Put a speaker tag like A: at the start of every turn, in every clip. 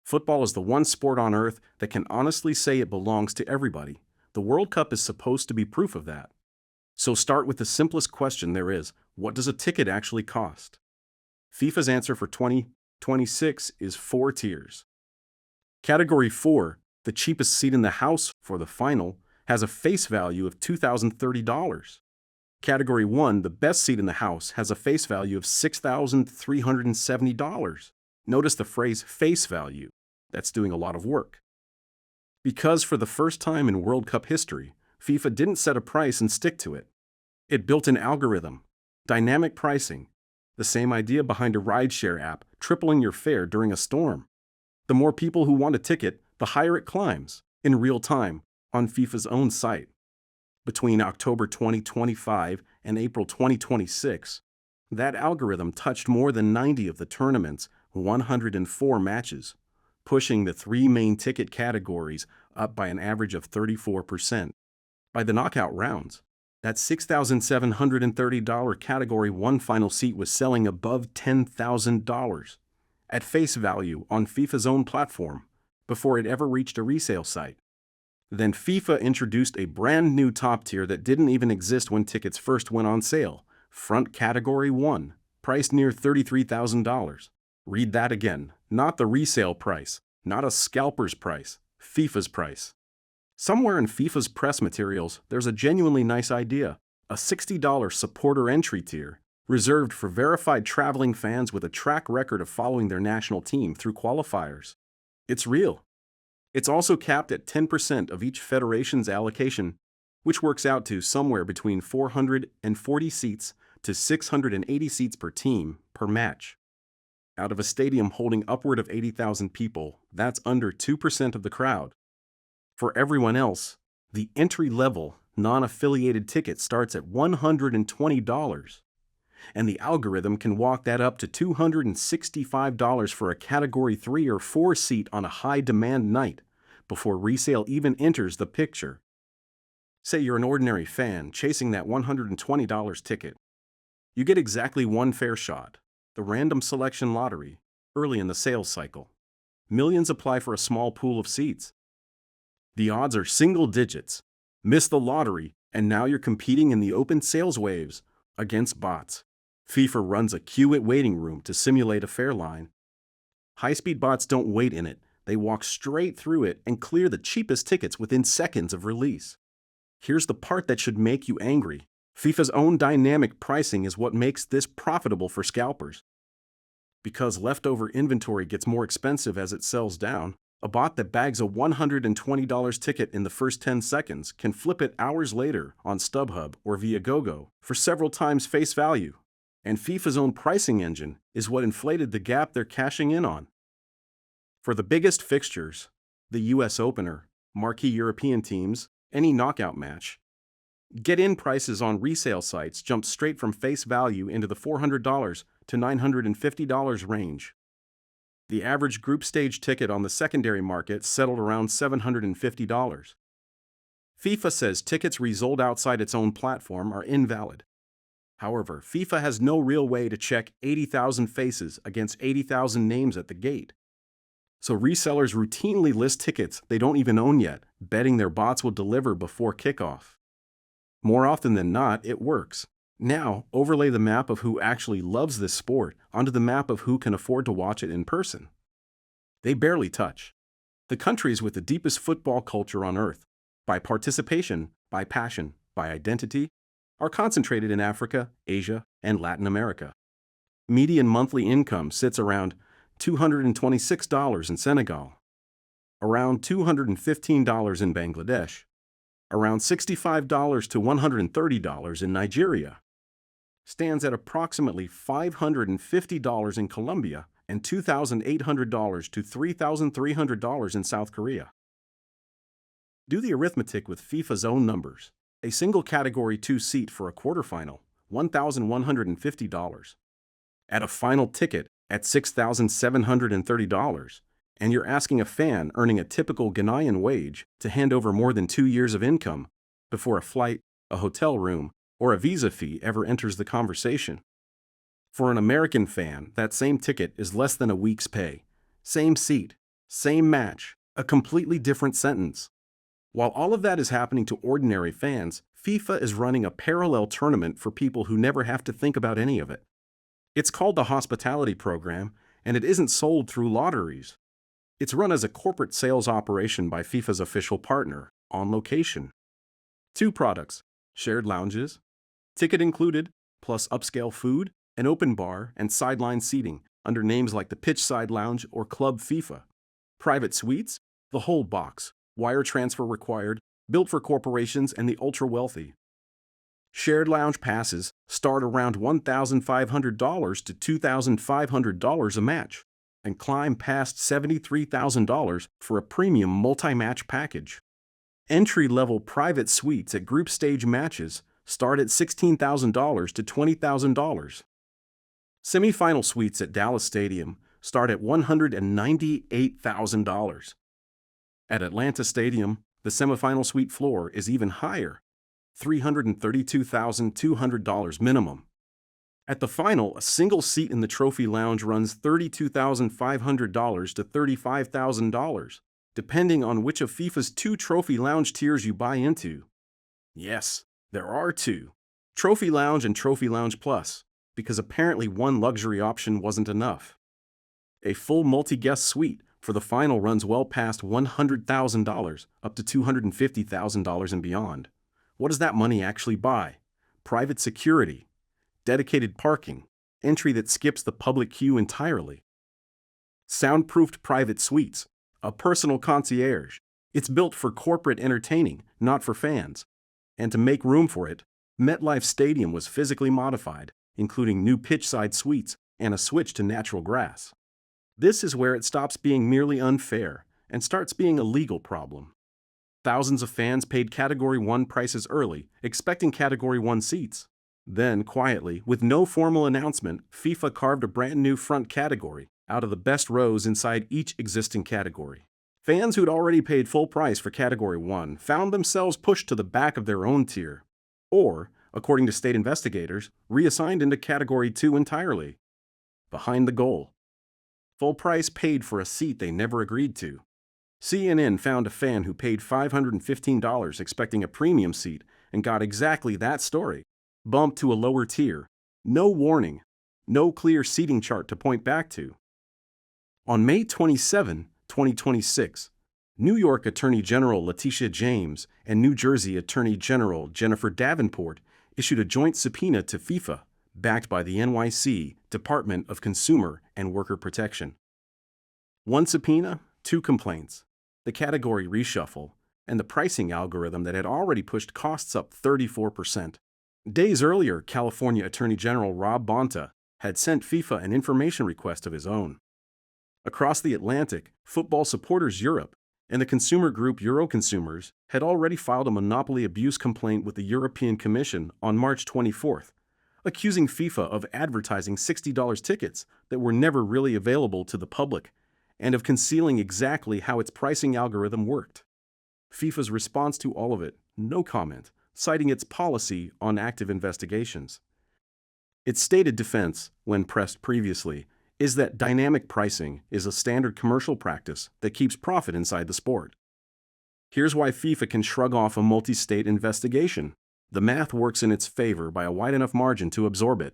A: Football is the one sport on earth that can honestly say it belongs to everybody. The World Cup is supposed to be proof of that. So start with the simplest question there is: what does a ticket actually cost? FIFA's answer for 2026 is 4 tiers. Category 4, the cheapest seat in the house for the final, has a face value of $2,030. Category 1, the best seat in the house, has a face value of $6,370. Notice the phrase face value. That's doing a lot of work. Because for the first time in World Cup history, FIFA didn't set a price and stick to it. It built an algorithm, dynamic pricing, the same idea behind a rideshare app tripling your fare during a storm. The more people who want a ticket, the higher it climbs, in real time, on FIFA's own site. Between October 2025 and April 2026, that algorithm touched more than 90 of the tournament's 104 matches, pushing the 3 main ticket categories up by an average of 34%. By the knockout rounds, that $6,730 Category 1 final seat was selling above $10,000 at face value on FIFA's own platform before it ever reached a resale site. Then FIFA introduced a brand new top tier that didn't even exist when tickets first went on sale: Front Category 1, priced near $33,000. Read that again: not the resale price, not a scalper's price, FIFA's price. Somewhere in FIFA's press materials, there's a genuinely nice idea: a $60 supporter entry tier, reserved for verified traveling fans with a track record of following their national team through qualifiers. It's real. It's also capped at 10% of each federation's allocation, which works out to somewhere between 440 seats to 680 seats per team per match. Out of a stadium holding upward of 80,000 people, that's under 2% of the crowd. For everyone else, the entry-level, non-affiliated ticket starts at $120, and the algorithm can walk that up to $265 for a Category 3 or 4 seat on a high-demand night, before resale even enters the picture. Say you're an ordinary fan chasing that $120 ticket. You get exactly one fair shot, the random selection lottery, early in the sales cycle. Millions apply for a small pool of seats. The odds are single digits. Miss the lottery, and now you're competing in the open sales waves against bots. FIFA runs a queue waiting room to simulate a fair line. High-speed bots don't wait in it. They walk straight through it and clear the cheapest tickets within seconds of release. Here's the part that should make you angry: FIFA's own dynamic pricing is what makes this profitable for scalpers. Because leftover inventory gets more expensive as it sells down, a bot that bags a $120 ticket in the first 10 seconds can flip it hours later on StubHub or Viagogo for several times face value. And FIFA's own pricing engine is what inflated the gap they're cashing in on. For the biggest fixtures, the US opener, marquee European teams, any knockout match, get-in prices on resale sites jumped straight from face value into the $400 to $950 range. The average group stage ticket on the secondary market settled around $750. FIFA says tickets resold outside its own platform are invalid. However, FIFA has no real way to check 80,000 faces against 80,000 names at the gate. So resellers routinely list tickets they don't even own yet, betting their bots will deliver before kickoff. More often than not, it works. Now, overlay the map of who actually loves this sport onto the map of who can afford to watch it in person. They barely touch. The countries with the deepest football culture on earth, by participation, by passion, by identity, are concentrated in Africa, Asia, and Latin America. Median monthly income sits around $226 in Senegal, around $215 in Bangladesh, around $65 to $130 in Nigeria, stands at approximately $550 in Colombia, and $2,800 to $3,300 in South Korea. Do the arithmetic with FIFA's own numbers. A single Category 2 seat for a quarterfinal, $1,150. At a final ticket at $6,730, and you're asking a fan earning a typical Ghanaian wage to hand over more than 2 years of income before a flight, a hotel room, or a visa fee ever enters the conversation. For an American fan, that same ticket is less than a week's pay. Same seat, Same match, a completely different sentence. While all of that is happening to ordinary fans, FIFA is running a parallel tournament for people who never have to think about any of it. It's called the Hospitality Program, and it isn't sold through lotteries. It's run as a corporate sales operation by FIFA's official partner, On Location. Two products: shared lounges, ticket included, plus upscale food, an open bar, and sideline seating under names like the Pitchside Lounge or Club FIFA. Private suites, the whole box, wire transfer required, built for corporations and the ultra-wealthy. Shared lounge passes start around $1,500 to $2,500 a match and climb past $73,000 for a premium multi-match package. Entry-level private suites at group stage matches start at $16,000 to $20,000. Semi-final suites at Dallas Stadium start at $198,000. At Atlanta Stadium, the semifinal suite floor is even higher, $332,200 minimum. At the final, a single seat in the trophy lounge runs $32,500 to $35,000, depending on which of FIFA's two trophy lounge tiers you buy into. Yes, there are two: Trophy Lounge and Trophy Lounge Plus, because apparently one luxury option wasn't enough. A full multi-guest suite for the final runs well past $100,000 up to $250,000 and beyond. What does that money actually buy? Private security, dedicated parking, entry that skips the public queue entirely. Soundproofed private suites, a personal concierge. It's built for corporate entertaining, not for fans. And to make room for it, MetLife Stadium was physically modified, including new pitchside suites and a switch to natural grass. This is where it stops being merely unfair and starts being a legal problem. Thousands of fans paid Category 1 prices early, expecting Category 1 seats. Then, quietly, with no formal announcement, FIFA carved a brand new front category out of the best rows inside each existing category. Fans who'd already paid full price for Category 1 found themselves pushed to the back of their own tier, or, according to state investigators, reassigned into Category 2 entirely. Behind the goal. Full price paid for a seat they never agreed to. CNN found a fan who paid $515 expecting a premium seat and got exactly that story. Bumped to a lower tier. No warning. No clear seating chart to point back to. On May 27, 2026, New York Attorney General Letitia James and New Jersey Attorney General Jennifer Davenport issued a joint subpoena to FIFA, backed by the NYC Department of Consumer and Worker Protection. One subpoena, two complaints: the category reshuffle and the pricing algorithm that had already pushed costs up 34%. Days earlier, California Attorney General Rob Bonta had sent FIFA an information request of his own. Across the Atlantic, Football Supporters Europe and the consumer group Euroconsumers had already filed a monopoly abuse complaint with the European Commission on March 24th, accusing FIFA of advertising $60 tickets that were never really available to the public, and of concealing exactly how its pricing algorithm worked. FIFA's response to all of it: no comment, citing its policy on active investigations. Its stated defense, when pressed previously, is that dynamic pricing is a standard commercial practice that keeps profit inside the sport. Here's why FIFA can shrug off a multi-state investigation. The math works in its favor by a wide enough margin to absorb it.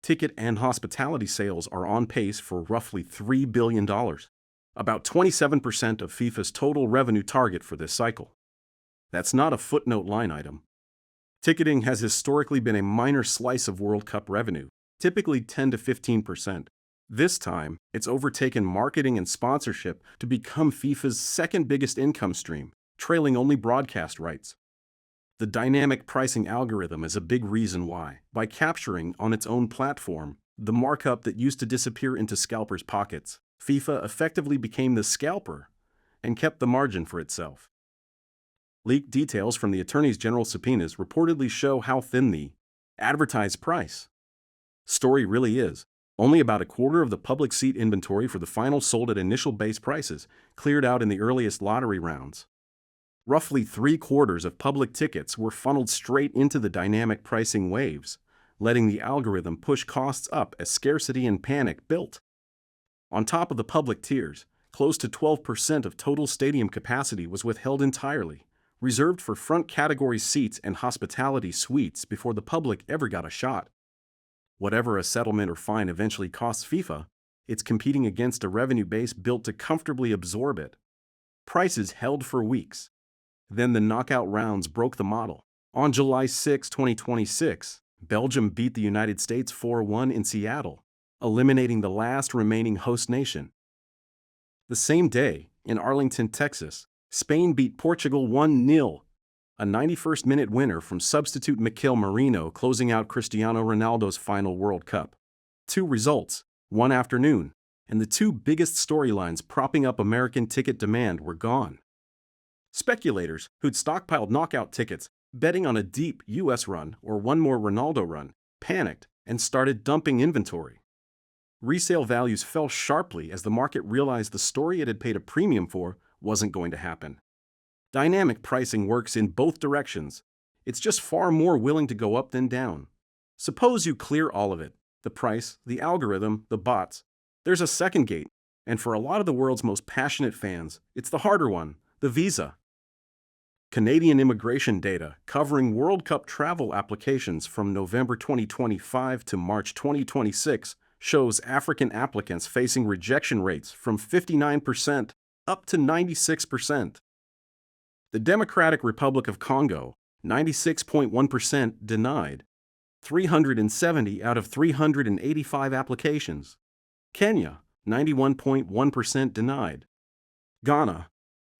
A: Ticket and hospitality sales are on pace for roughly $3 billion, about 27% of FIFA's total revenue target for this cycle. That's not a footnote line item. Ticketing has historically been a minor slice of World Cup revenue, typically 10 to 15%. This time, it's overtaken marketing and sponsorship to become FIFA's second biggest income stream, trailing only broadcast rights. The dynamic pricing algorithm is a big reason why, by capturing on its own platform the markup that used to disappear into scalpers' pockets, FIFA effectively became the scalper and kept the margin for itself. Leaked details from the Attorney General's subpoenas reportedly show how thin the advertised price story really is. Only about a quarter of the public seat inventory for the final sold at initial base prices, cleared out in the earliest lottery rounds. Roughly 3/4 of public tickets were funneled straight into the dynamic pricing waves, letting the algorithm push costs up as scarcity and panic built. On top of the public tiers, Close to 12% of total stadium capacity was withheld entirely, reserved for front category seats and hospitality suites before the public ever got a shot. Whatever a settlement or fine eventually costs FIFA, it's competing against a revenue base built to comfortably absorb it. Prices held for weeks. Then the knockout rounds broke the model. On July 6, 2026, Belgium beat the United States 4-1 in Seattle, eliminating the last remaining host nation. The same day, in Arlington, Texas, Spain beat Portugal 1-0, a 91st-minute winner from substitute Mikel Merino closing out Cristiano Ronaldo's final World Cup. 2 results, one afternoon, and the 2 biggest storylines propping up American ticket demand were gone. Speculators who'd stockpiled knockout tickets, betting on a deep U.S. run or one more Ronaldo run, panicked and started dumping inventory. Resale values fell sharply as the market realized the story it had paid a premium for wasn't going to happen. Dynamic pricing works in both directions. It's just far more willing to go up than down. Suppose you clear all of it, the price, the algorithm, the bots. There's a second gate, and for a lot of the world's most passionate fans, it's the harder one, the visa. Canadian immigration data covering World Cup travel applications from November 2025 to March 2026 shows African applicants facing rejection rates from 59% up to 96%. The Democratic Republic of Congo, 96.1% denied, 370 out of 385 applications. Kenya, 91.1% denied. Ghana,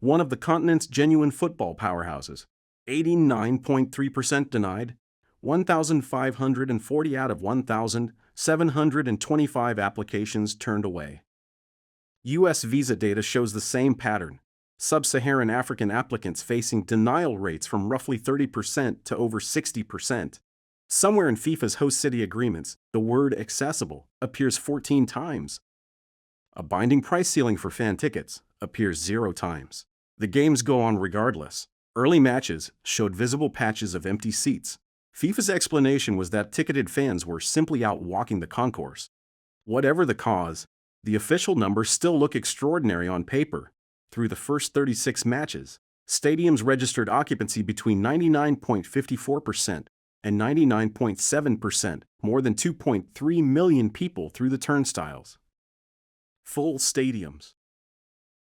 A: one of the continent's genuine football powerhouses, 89.3% denied, 1,540 out of 1,725 applications turned away. U.S. visa data shows the same pattern. Sub-Saharan African applicants facing denial rates from roughly 30% to over 60%. Somewhere in FIFA's host city agreements, the word accessible appears 14 times. A binding price ceiling for fan tickets appears 0 times. The games go on regardless. Early matches showed visible patches of empty seats. FIFA's explanation was that ticketed fans were simply out walking the concourse. Whatever the cause, the official numbers still look extraordinary on paper. Through the first 36 matches, stadiums registered occupancy between 99.54% and 99.7%, more than 2.3 million people through the turnstiles. Full stadiums.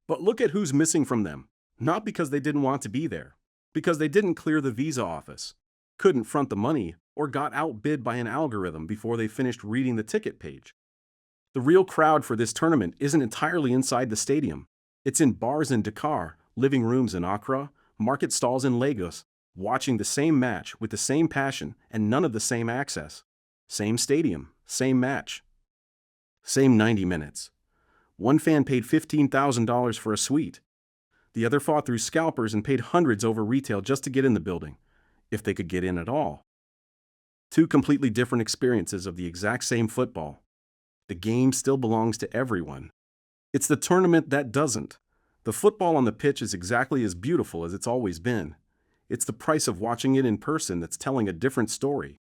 A: But look at who's missing from them. Not because they didn't want to be there, because they didn't clear the visa office, couldn't front the money, or got outbid by an algorithm before they finished reading the ticket page. The real crowd for this tournament isn't entirely inside the stadium. It's in bars in Dakar, living rooms in Accra, market stalls in Lagos, watching the same match with the same passion and none of the same access. Same stadium, same match. Same 90 minutes. One fan paid $15,000 for a suite. The other fought through scalpers and paid hundreds over retail just to get in the building, if they could get in at all. 2 completely different experiences of the exact same football. The game still belongs to everyone. It's the tournament that doesn't. The football on the pitch is exactly as beautiful as it's always been. It's the price of watching it in person that's telling a different story.